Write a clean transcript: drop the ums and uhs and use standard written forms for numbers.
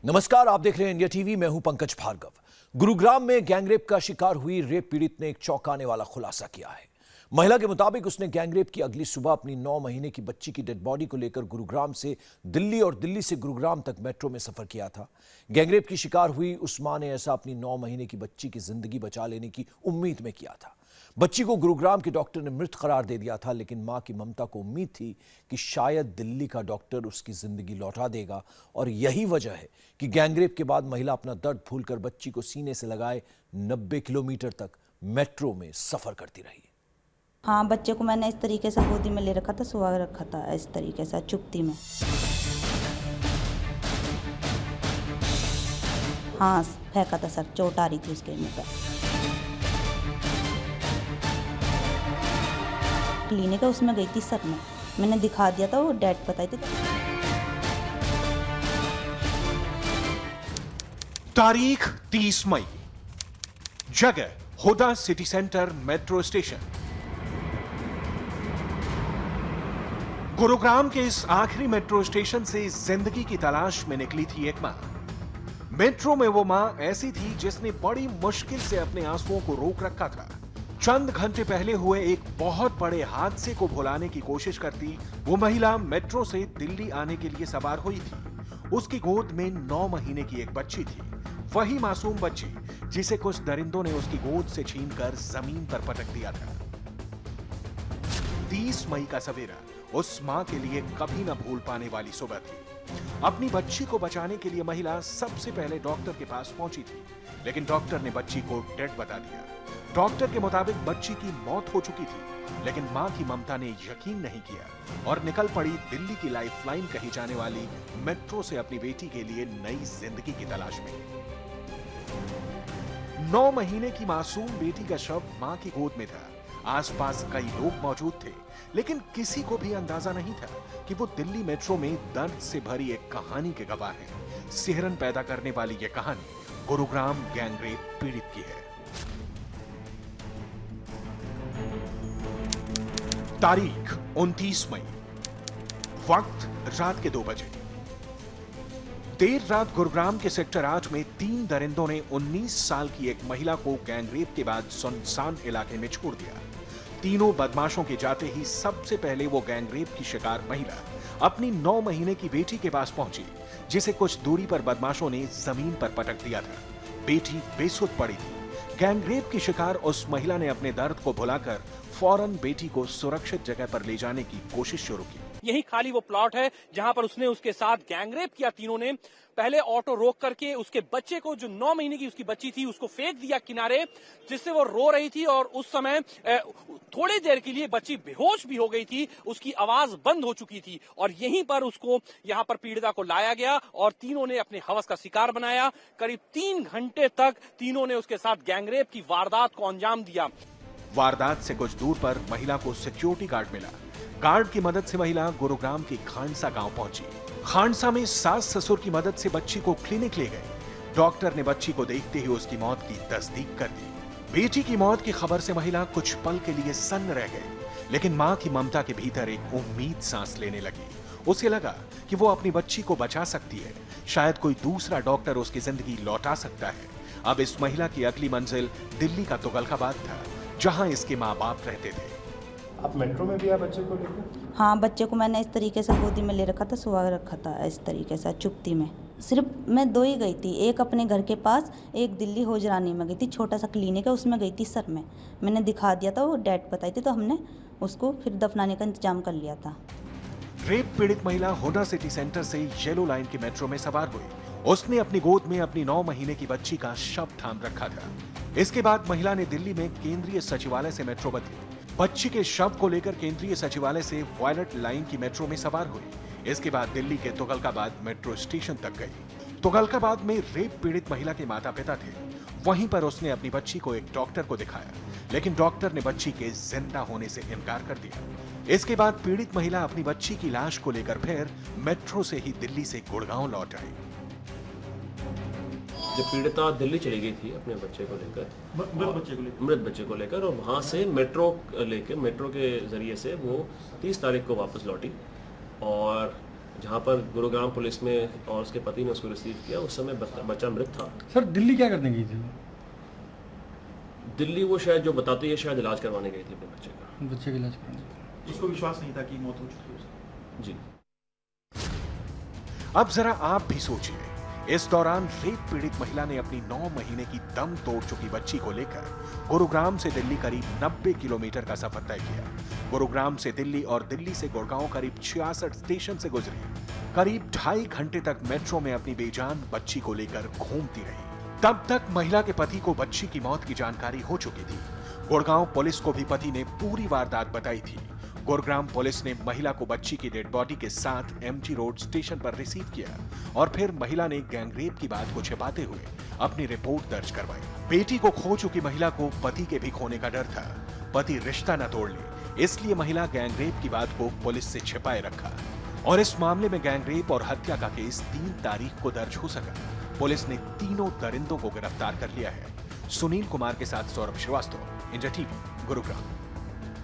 नमस्कार, आप देख रहे हैं इंडिया टीवी। मैं हूं पंकज भार्गव। गुरुग्राम में गैंगरेप का शिकार हुई रेप पीड़ित ने एक चौंकाने वाला खुलासा किया है। महिला के मुताबिक उसने गैंगरेप की अगली सुबह अपनी 9 महीने की बच्ची की डेड बॉडी को लेकर गुरुग्राम से दिल्ली और दिल्ली से गुरुग्राम तक मेट्रो में सफर किया था। गैंगरेप की शिकार हुई उस मां ने ऐसा अपनी 9 महीने की बच्ची की जिंदगी बचा लेने की उम्मीद में किया था। बच्ची को गुरुग्राम के डॉक्टर ने मृत करार दे दिया था, लेकिन मां की ममता को उम्मीद थी कि शायद दिल्ली का डॉक्टर उसकी जिंदगी लौटा देगा। और यही वजह है कि गैंगरेप के बाद महिला अपना दर्द भूलकर बच्ची को सीने से लगाए 90 किलोमीटर तक मेट्रो में सफर करती रही। हाँ, बच्चे को मैंने इस तरीके से गोदी में ले रखा था, सुहा रखा था इस तरीके से चुपती में। हाँ, फेंका था सर, चोट आ रही थी उसके मुंह पे। क्लिनिक है, उसमें गई थी सर मैंने दिखा दिया था, वो डेट बताई थी। तारीख 30 मई, जगह Huda city centre metro station. Gurugram के इस आखिरी मेट्रो स्टेशन से जिंदगी की तलाश में निकली थी एक मां। मेट्रो में वो मां ऐसी थी जिसने बड़ी मुश्किल से अपने आंसुओं को रोक रखा था। चंद घंटे पहले हुए एक बहुत बड़े हादसे को भुलाने की कोशिश करती वो महिला मेट्रो से दिल्ली आने के लिए सवार हुई थी। उसकी गोद में 9 महीने की एक बच्ची थी, वही मासूम बच्ची जिसे कुछ दरिंदों ने उसकी गोद से छीनकर जमीन पर पटक दिया था। 30 मई का सवेरा उस मां के लिए कभी न भूल पाने वाली सुबह थी। अपनी बच्ची को बचाने के लिए महिला सबसे पहले डॉक्टर के पास पहुंची थी, लेकिन डॉक्टर ने बच्ची को डेड बता दिया। डॉक्टर के मुताबिक बच्ची की मौत हो चुकी थी, लेकिन मां की ममता ने यकीन नहीं किया और निकल पड़ी दिल्ली की लाइफलाइन कही जाने वाली मेट्रो से अपनी बेटी के लिए नई जिंदगी की तलाश में। 9 महीने की मासूम बेटी का शव मां की गोद में था। आसपास कई लोग मौजूद थे, लेकिन किसी को भी अंदाजा नहीं था कि वो दिल्ली मेट्रो में दर्द से भरी एक कहानी के गवाह हैं। सिहरन पैदा करने वाली ये कहानी गुरुग्राम गैंगरेप पीड़ित की है। तारीख 29 मई, वक्त रात के 2 बजे। देर रात गुरुग्राम के सेक्टर 8 में 3 दरिंदों ने 19 साल की एक महिला को गैंगरेप के बाद सुनसान इलाके में छोड़ दिया। तीनों बदमाशों के जाते ही सबसे पहले वो गैंगरेप की शिकार महिला अपनी 9 महीने की बेटी के पास पहुंची, जिसे कुछ दूरी पर बदमाशों ने जमीन पर पटक दिया था। बेटी बेसुध पड़ी थी। गैंगरेप की शिकार उस महिला ने अपने दर्द को भुलाकर फौरन बेटी को सुरक्षित जगह पर ले जाने की कोशिश शुरू की। यही खाली वो प्लॉट है जहां पर उसने उसके साथ गैंगरेप किया। तीनों ने पहले ऑटो रोक करके उसके बच्चे को, जो 9 महीने की उसकी बच्ची थी, उसको फेंक दिया किनारे, जिससे वो रो रही थी। और उस समय थोड़ी देर के लिए बच्ची बेहोश भी हो गई थी, उसकी आवाज बंद हो चुकी थी। और यहीं पर उसको यहां पर पीड़िता को लाया गया और तीनों ने अपने हवस का शिकार बनाया। करीब 3 घंटे तक तीनों ने उसके साथ गैंगरेप की वारदात को अंजाम दिया। वारदात से कुछ दूर पर महिला को सिक्योरिटी गार्ड मिला। गार्ड की मदद से महिला गुरुग्राम के खांडसा गांव पहुंची। खांडसा में सास ससुर की मदद से बच्ची को क्लिनिक ले गए। डॉक्टर ने बच्ची को देखते ही उसकी मौत की तस्दीक कर दी। बेटी की मौत की खबर से महिला कुछ पल के लिए सन्न रह गए, लेकिन मां की ममता के भीतर एक उम्मीद सांस लेने लगी। उसे लगा कि वो अपनी बच्ची को बचा सकती है, शायद कोई दूसरा डॉक्टर उसकी जिंदगी लौटा सकता है। अब इस महिला की अगली मंजिल दिल्ली का तुगलकाबाद था, जहां इसके माँ बाप रहते थे। आप मेट्रो में भी आप बच्चे को लेकर? हाँ, बच्चे को मैंने इस तरीके से गोदी में ले रखा था, सुहा रखा था इस तरीके से चुपती में। सिर्फ मैं 2 ही गई थी, एक अपने घर के पास, एक दिल्ली होजरानी में गई थी। छोटा सा क्लिनिक है, उसमें गई थी सर मैंने दिखा दिया था, वो डेट बताई थी, तो हमने उसको फिर दफनाने का इंतजाम कर लिया था। रेप पीड़ित महिला हुडा सिटी सेंटर से येलो लाइन की मेट्रो में सवार हुई। उसने अपनी गोद में अपनी 9 महीने की बच्ची का शव थाम रखा था। इसके बाद महिला ने दिल्ली में केंद्रीय सचिवालय से मेट्रो बदली। बच्ची के शव को लेकर केंद्रीय सचिवालय से वायलट लाइन की मेट्रो में सवार हुई। इसके बाद दिल्ली के तुगलकाबाद मेट्रो स्टेशन तक गई। तुगलकाबाद में रेप पीड़ित महिला के माता पिता थे। वहीं पर उसने अपनी बच्ची को एक डॉक्टर को दिखाया, लेकिन डॉक्टर ने बच्ची के जिंदा होने से इनकार कर दिया। इसके बाद पीड़ित महिला अपनी बच्ची की लाश को लेकर फिर मेट्रो से ही दिल्ली से गुड़गांव लौट आई। जब पीड़िता दिल्ली चली गई थी अपने बच्चे को लेकर, मृत बच्चे को लेकर, और वहाँ से मेट्रो के जरिए से वो 30 तारीख को वापस लौटी। और जहाँ पर गुरुग्राम पुलिस में और उसके पति ने उसको रिसीव किया, उस समय बच्चा मृत था। सर दिल्ली क्या करने गई थी? दिल्ली वो शायद जो बताती है शायद इलाज करवाने गई थी अपने बच्चे का। बच्चे का इलाज करने। उसको विश्वास नहीं था कि मौत हो चुकी है उसकी। जी। अब जरा आप भी सोचिए, इस दौरान रेप पीड़ित महिला ने अपनी 9 महीने की दम तोड़ चुकी बच्ची को लेकर गुरुग्राम से दिल्ली करीब 90 किलोमीटर का सफर तय किया। गुरुग्राम से दिल्ली और दिल्ली से गुड़गांव करीब 66 स्टेशन से गुजरी। करीब 2.5 घंटे तक मेट्रो में अपनी बेजान बच्ची को लेकर घूमती रही। तब तक महिला के पति को बच्ची की मौत की जानकारी हो चुकी थी। गुड़गांव पुलिस को भी पति ने पूरी वारदात बताई थी। गुरुग्राम पुलिस ने महिला को बच्ची की डेड बॉडी के साथ एमजी रोड स्टेशन पर रिसीव किया और फिर महिला ने गैंगरेप की बात को छिपाते हुए अपनी रिपोर्ट दर्ज करवाई। बेटी को खो चुकी महिला को पति के भी खोने का डर था। पति रिश्ता न तोड़ ले, इसलिए महिला गैंगरेप की बात को पुलिस से छिपाए रखा और इस मामले में गैंगरेप और हत्या का केस 3 तारीख को दर्ज हो सका। पुलिस ने तीनों दरिंदों को गिरफ्तार कर लिया है। सुनील कुमार के साथ सौरभ श्रीवास्तव, इंडिया टीवी, गुरुग्राम।